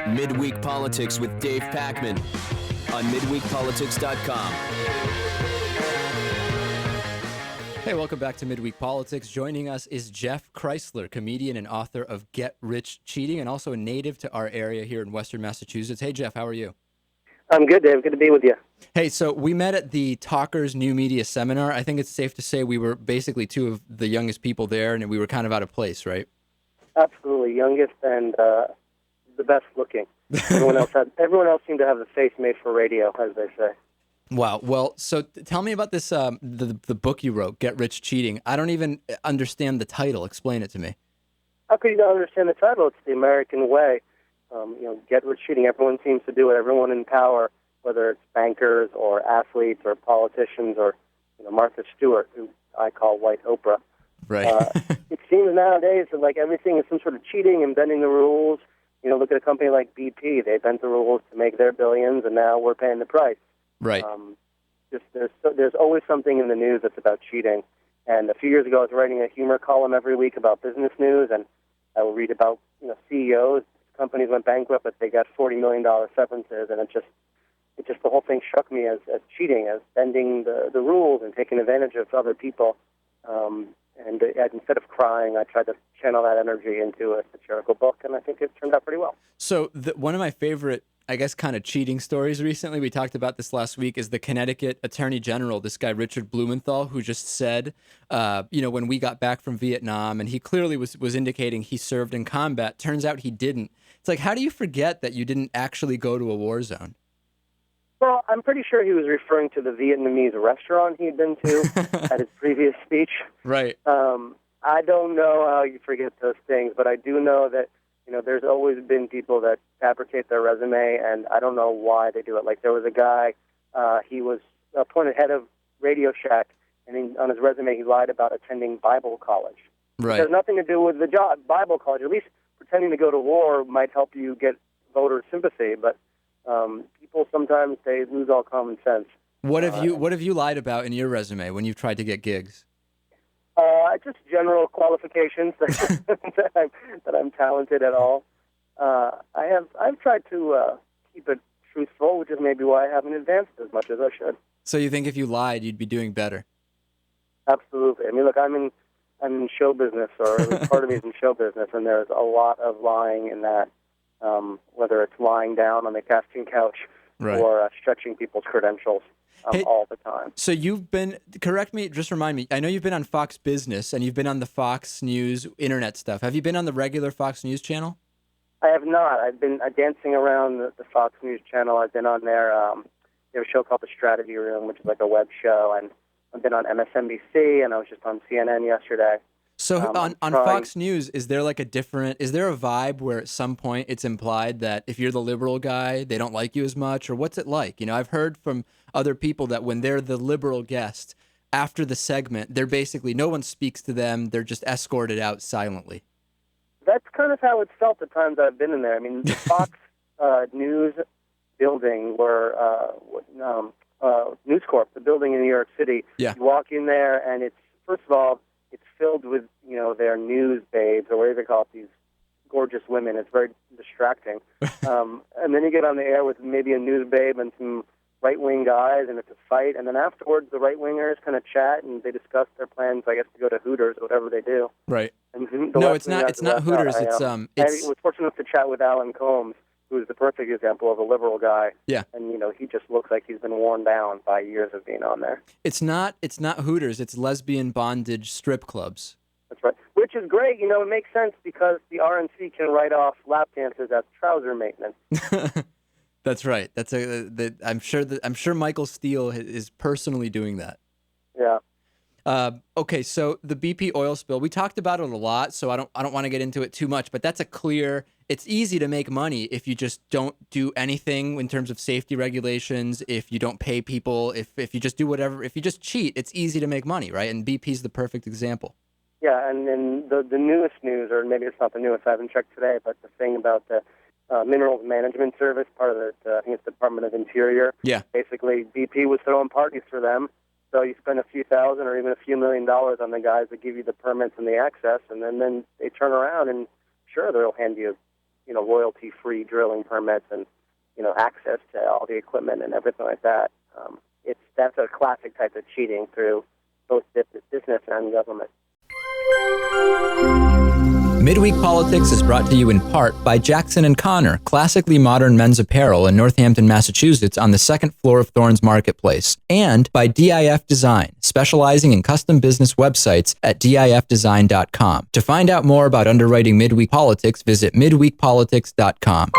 Midweek Politics with Dave Pakman on midweekpolitics.com. Hey, welcome back to Midweek Politics. Joining us is Jeff Kreisler, comedian and author of Get Rich Cheating, and also a native to our area here in Western Massachusetts. Hey, Jeff, how are you? I'm good, Dave. Good to be with you. Hey, so we met at the Talkers New Media Seminar. I think it's safe to say we were basically two of the youngest people there, and we were kind of out of place, right? Absolutely. Youngest and the best looking. Everyone else seemed to have the face made for radio, as they say. Wow. Well, so tell me about this, the book you wrote, Get Rich Cheating. I don't even understand the title. Explain it to me. How could you not understand the title? It's the American way. Get rich cheating. Everyone seems to do it. Everyone in power, whether it's bankers or athletes or politicians or Martha Stewart, who I call White Oprah. Right. It seems nowadays that like everything is some sort of cheating and bending the rules. Look at a company like BP. They bent the rules to make their billions, and now we're paying the price. Right. There's always something in the news that's about cheating. And a few years ago, I was writing a humor column every week about business news, and I would read about CEOs. Companies went bankrupt, but they got $40 million severances, and it just the whole thing struck me as cheating, as bending the rules and taking advantage of other people. And instead of crying, I tried to channel that energy into a satirical book, and I think it turned out pretty well. So one of my favorite, I guess, kind of cheating stories recently, we talked about this last week, is the Connecticut Attorney General, this guy Richard Blumenthal, who just said, when we got back from Vietnam, and he clearly was indicating he served in combat. Turns out he didn't. It's like, how do you forget that you didn't actually go to a war zone? Well, I'm pretty sure he was referring to the Vietnamese restaurant he'd been to at his previous speech. Right. I don't know how you forget those things, but I do know that there's always been people that fabricate their resume, and I don't know why they do it. Like there was a guy, he was appointed head of Radio Shack, and on his resume he lied about attending Bible college. Right. It has nothing to do with the job. Bible college, at least pretending to go to war might help you get voter sympathy, but people sometimes they lose all common sense. What have you lied about in your resume when you've tried to get gigs? Just general qualifications that I'm talented at all. I've tried to keep it truthful, which is maybe why I haven't advanced as much as I should. So you think if you lied, you'd be doing better? Absolutely. I mean, look, I'm in show business, or at least part of me is in show business, and there's a lot of lying in that. Whether it's lying down on the casting couch right. or stretching people's credentials all the time. So you've been, correct me, just remind me, I know you've been on Fox Business and you've been on the Fox News internet stuff. Have you been on the regular Fox News channel? I have not. I've been dancing around the Fox News channel. I've been on there. They have a show called The Strategy Room, which is like a web show, and I've been on MSNBC, and I was just on CNN yesterday. So on Fox News, is there a vibe where at some point it's implied that if you're the liberal guy, they don't like you as much, or what's it like? I've heard from other people that when they're the liberal guest, after the segment, they're basically, no one speaks to them, they're just escorted out silently. That's kind of how it's felt at times I've been in there. I mean, the Fox News building where News Corp, the building in New York City, yeah. You walk in there and it's, first of all, it's filled with, their news babes, or whatever they call it, these gorgeous women. It's very distracting. And then you get on the air with maybe a news babe and some right-wing guys, and it's a fight. And then afterwards, the right-wingers kind of chat, and they discuss their plans, I guess, to go to Hooters or whatever they do. Right. And no, it's not Hooters. I was fortunate enough to chat with Alan Combs, who's the perfect example of a liberal guy. Yeah. And, he just looks like he's been worn down by years of being on there. It's not Hooters. It's lesbian bondage strip clubs. That's right. Which is great. It makes sense because the RNC can write off lap dances as trouser maintenance. That's right. I'm sure Michael Steele is personally doing that. Yeah. Okay, so the BP oil spill, we talked about it a lot, so I don't want to get into it too much, but that's it's easy to make money if you just don't do anything in terms of safety regulations, if you don't pay people, if you just do whatever, if you just cheat, it's easy to make money, right? And BP's the perfect example. Yeah, and then the newest news, or maybe it's not the newest, I haven't checked today, but the thing about the Minerals Management Service, part of I think it's the Department of Interior. Yeah. Basically, BP was throwing parties for them. So you spend a few thousand or even a few $1 million on the guys that give you the permits and the access, and then they turn around and sure they'll hand you, royalty-free drilling permits and, access to all the equipment and everything like that. That's a classic type of cheating through both business and government. Midweek Politics is brought to you in part by Jackson & Connor, classically modern men's apparel in Northampton, Massachusetts on the second floor of Thorne's Marketplace, and by DIF Design, specializing in custom business websites at difdesign.com. To find out more about underwriting Midweek Politics, visit midweekpolitics.com.